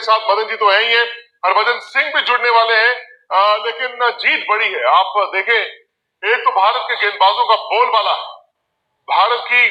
साथ मदन जी तो है ही है, हरभजन सिंह भी जुड़ने वाले हैं। लेकिन जीत बड़ी है। आप देखें, एक तो भारत के गेंदबाजों का बोलबाला है, भारत की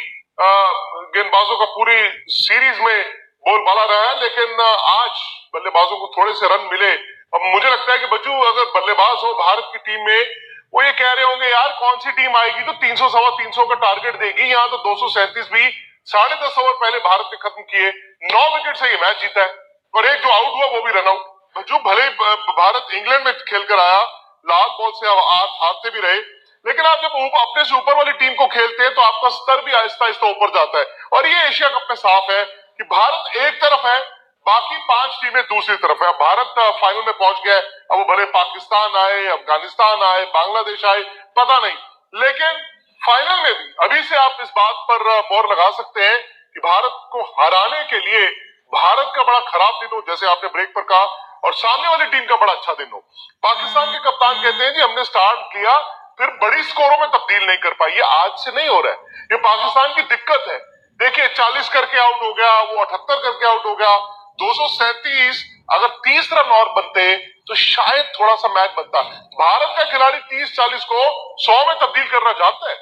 गेंदबाजों का पूरी सीरीज में बोलबाला रहा है, लेकिन आज बल्लेबाजों को थोड़े से रन मिले। अब मुझे लगता है कि बच्चू अगर बल्लेबाज हो भारत की टीम में, वो ये कह रहे होंगे यार कौन सी टीम आएगी तो 300 सवा 300 का टारगेट देगी, यहाँ तो 237 भी 10.5 ओवर पहले भारत ने खत्म किए, 9 विकेट से ये मैच जीता है, और एक जो आउट हुआ वो भी रन आउट। बच्चू भले भारत इंग्लैंड में खेलकर आया, लाल बॉल से हारते भी रहे, लेकिन आप जब अपने से ऊपर वाली टीम को खेलते हैं तो आपका स्तर भी आहिस्ता आहिस्ता ऊपर जाता है। और ये एशिया कप में साफ है कि भारत एक तरफ है, बाकी 5 टीमें दूसरी तरफ है। भारत फाइनल में पहुंच गया है, अब वो भले पाकिस्तान आए, अफगानिस्तान आए, बांग्लादेश आए, पता नहीं, लेकिन फाइनल में भी अभी से आप इस बात पर मोहर लगा सकते हैं कि भारत को हराने के लिए भारत का बड़ा खराब दिन हो, जैसे आपने ब्रेक पर कहा, और सामने वाली टीम का बड़ा अच्छा दिन हो। पाकिस्तान के कप्तान कहते हैं जी हमने स्टार्ट किया, फिर बड़ी स्कोरों में तब्दील नहीं कर पाई। ये आज से नहीं हो रहा है, ये पाकिस्तान की दिक्कत है। देखिए 40 करके आउट हो गया, वो 78 करके आउट हो गया, 237, अगर 30 रन और बनते तो शायद थोड़ा सा मैच बनता। भारत का खिलाड़ी 30-40 को 100 में तब्दील करना जानता है।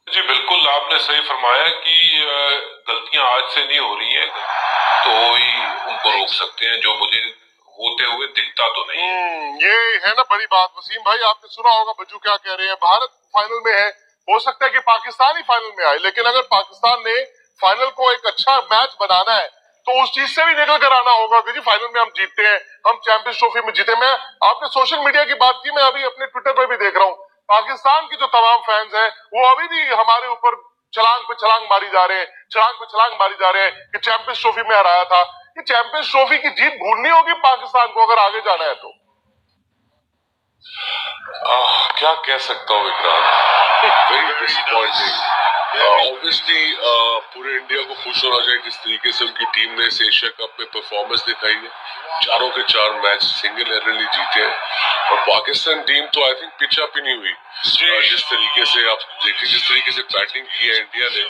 जी बिल्कुल, आपने सही फरमाया कि गलतियां आज से नहीं हो रही है, तो ही उनको रोक सकते हैं, जो मुझे होते हुए दिखता तो नहीं है। ये है ना बड़ी बात। वसीम भाई आपने सुना होगा बच्चू क्या कह रहे हैं, भारत फाइनल में है, हो सकता है कि पाकिस्तान ही फाइनल में आए, लेकिन अगर पाकिस्तान ने फाइनल को एक अच्छा मैच बनाना है तो उस चीज से भी निकल कर आना होगा कि जी फाइनल में हम जीतते हैं, हम चैंपियंस ट्रॉफी में जीते। मैं आपने सोशल मीडिया की बात की, मैं अभी अपने ट्विटर पर भी देख रहा हूँ, पाकिस्तान की जो तमाम फैंस हैं वो अभी भी हमारे ऊपर छलांग पे छलांग मारी जा रहे हैं, छलांग पे छलांग मारी जा रहे हैं कि चैंपियंस ट्रॉफी में हराया था। ये चैंपियंस ट्रॉफी की जीत भूलनी होगी पाकिस्तान को अगर आगे जाना है तो। क्या कह सकता हूँ विक्रांत, वेरी डिसअपॉइंटिंग। ऑब्वियसली पूरे इंडिया को खुश होना चाहिए जिस तरीके से उनकी टीम ने इस एशिया कप में परफॉर्मेंस दिखाई है, चारों के 4 मैच सिंगल हैंडेडली जीते हैं, और पाकिस्तान टीम तो आई थिंक पिच अप ही नहीं हुई। जिस तरीके से आप देखिए, जिस तरीके से बैटिंग की है इंडिया ने,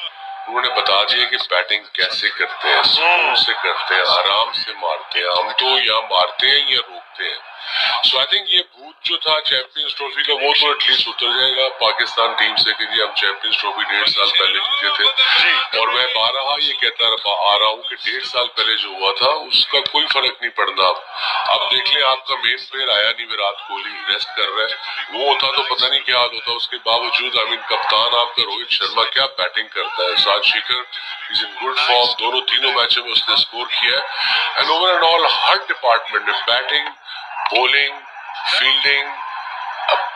उन्होंने बता दिया कि बैटिंग कैसे करते हैं, सुकून से करते हैं, आराम से मारते हैं, हम तो या मारते हैं या रोकते हैं। सो आई थिंक ये भूत जो था चैंपियंस ट्रॉफी का, वो तो एटलीस्ट उतर जाएगा पाकिस्तान टीम से कि जी हम चैंपियंस ट्रॉफी 1.5 साल पहले जीते थे, और मैं बारहा ये कहता आ रहा हूँ कि 1.5 साल पहले जो हुआ था उसका कोई फर्क नहीं पड़ना। अब देख लें, आपका मेन प्लेयर आया नहीं, विराट कोहली रेस्ट कर रहा है, वो होता तो पता नहीं क्या हाल होता। उसके बावजूद कप्तान आपका रोहित शर्मा क्या बैटिंग करता है, साथ Shikhar is in good form, दोनों तीनों मैचों में उसने स्कोर किया है, एंड ओवर एंड ऑल हर डिपार्टमेंट में batting, bowling, fielding,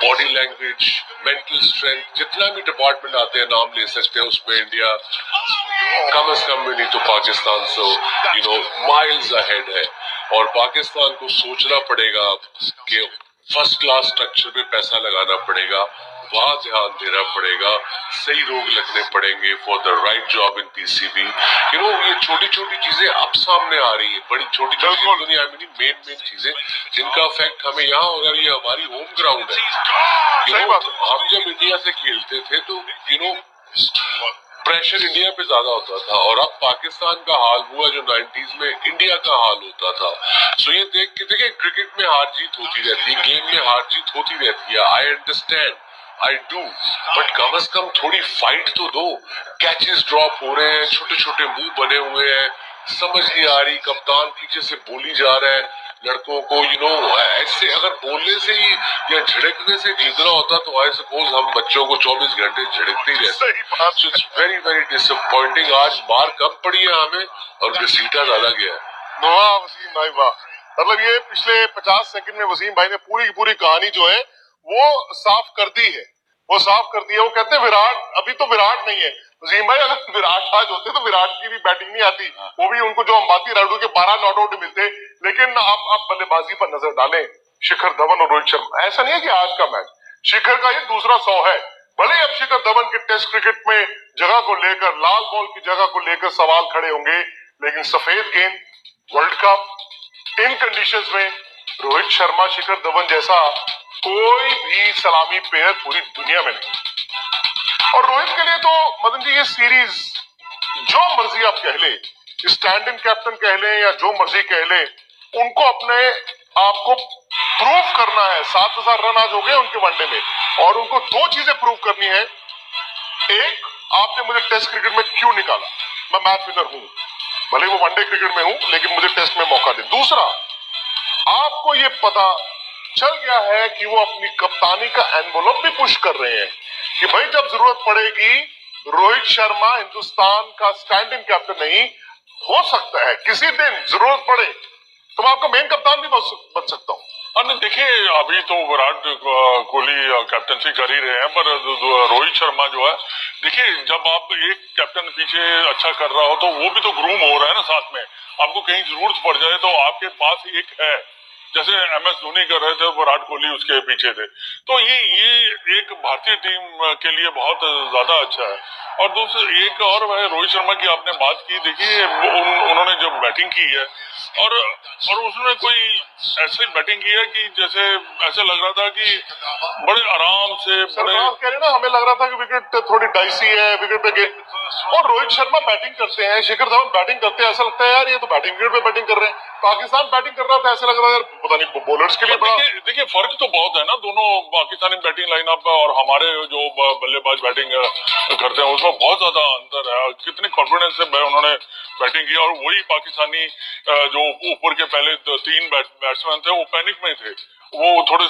body language, mental strength, जितना भी डिपार्टमेंट आते हैं नाम ले सकते हैं, उसमें इंडिया कम से कम में नहीं तो पाकिस्तान से माइल्स अहेड है। और पाकिस्तान को सोचना पड़ेगा कि फर्स्ट क्लास स्ट्रक्चर पे पैसा लगाना पड़ेगा, वहां ध्यान देना पड़ेगा, सही रोग लगने पड़ेंगे for the right job in PCB. ये छोटी छोटी चीजें अब सामने आ रही है, बड़ी छोटी छोटी मेन चीजें जिनका इफेक्ट हमें यहाँ हो रहा है। ये हमारी होम ग्राउंड है। हम जब इंडिया से खेलते थे तो प्रेशर इंडिया पे ज्यादा होता था, और अब पाकिस्तान का हाल हुआ जो 90s में इंडिया का हाल होता था। सो ये देख के देखिए, क्रिकेट में हार जीत होती रहती है, गेम में हार जीत होती रहती है, I understand, I do, but कम से कम थोड़ी फाइट तो दो। कैचेस ड्रॉप हो रहे हैं, छोटे छोटे मुंह बने हुए हैं, समझ नहीं आ रही, कप्तान पीछे से बोली जा रहा है लड़कों को, ऐसे अगर बोलने से ही या झिड़कने से जीतना होता तो आई सपोज हम बच्चों को 24 घंटे झिड़कते ही रहते। It's very very disappointing. आज मार कम पड़ी है हमें और घसीटा ज्यादा गया है। वाह वसीम भाई वाह, मतलब ये पिछले 50 सेकंड में वसीम भाई ने पूरी की पूरी कहानी जो है वो साफ कर दी है, वो साफ कर दी है। वो कहते हैं विराट, अभी तो विराट नहीं है वसीम भाई, अगर विराट आज होते तो विराट की भी बैटिंग नहीं आती, वो भी उनको जो अंबाती रायडू के 12 नॉट आउट मिलते। लेकिन आप बल्लेबाजी पर नजर डालें, शिखर धवन और रोहित शर्मा, ऐसा नहीं है कि आज का मैच शिखर का ये दूसरा 100 है। भले अब शिखर धवन के टेस्ट क्रिकेट में जगह को लेकर, लाल बॉल की जगह को लेकर सवाल खड़े होंगे, लेकिन सफेद गेंद, वर्ल्ड कप, इन कंडीशंस में रोहित शर्मा, शिखर धवन जैसा कोई भी सलामी प्लेयर पूरी दुनिया में नहीं। और रोहित के लिए तो मदन जी ये सीरीज जो मर्जी आप कह ले, स्टैंड इन कैप्टन कह लें या जो मर्जी कह लें, उनको अपने आप को प्रूव करना है। 7,000 रन आज हो गए उनके वनडे में, और उनको दो चीजें प्रूव करनी है। एक, आपने मुझे टेस्ट क्रिकेट में क्यों निकाला, मैं मैच विनर हूं, भले वो वनडे क्रिकेट में हूं लेकिन मुझे टेस्ट में मौका दे। दूसरा, आपको ये पता चल गया है कि वो अपनी कप्तानी का एनवलप भी पुश कर रहे हैं कि भाई जब जरूरत पड़ेगी रोहित शर्मा हिंदुस्तान का स्टैंड इन कैप्टन नहीं, हो सकता है किसी दिन जरूरत पड़े तो मैं आपका मेन कप्तान भी बन सकता हूं। देखिए, अभी तो विराट कोहली कैप्टनसी कर ही रहे हैं, पर रोहित शर्मा जो है, देखिए जब आप एक कैप्टन पीछे अच्छा कर रहा हो तो वो भी तो ग्रूम हो रहा है ना साथ में। आपको कहीं जरूरत पड़ जाए तो आपके पास एक है, जैसे MS धोनी कर रहे थे, विराट कोहली उसके पीछे थे। तो ये एक भारतीय टीम के लिए बहुत ज्यादा अच्छा है। और दूसरा एक और है, रोहित शर्मा की आपने बात की, देखिए उन्होंने जो बैटिंग की है और उसने कोई ऐसी बैटिंग की है कि जैसे ऐसे लग रहा था कि बड़े आराम से कह रहे ना, हमें लग रहा था कि विकेट थोड़ी डाइसी है, विकेट पे और रोहित शर्मा बैटिंग करते हैं, शिखर धवन बैटिंग करते हैं, ऐसा लगता है यार ये तो बैटिंग विकेट पे बैटिंग कर रहे हैं। पाकिस्तान बैटिंग कर रहा था, ऐसा लग रहा है पता नहीं बॉलर्स के लिए बड़ा। देखिए फर्क तो बहुत है ना, दोनों पाकिस्तानी बैटिंग लाइनअप और हमारे जो बल्लेबाज बैटिंग करते हैं उसमें बहुत ज्यादा अंतर है। कितने कॉन्फिडेंस से उन्होंने बैटिंग की, और वही पाकिस्तानी जो ऊपर के पहले 3 बैट्समैन थे वो पैनिक में थे, वो थोड़े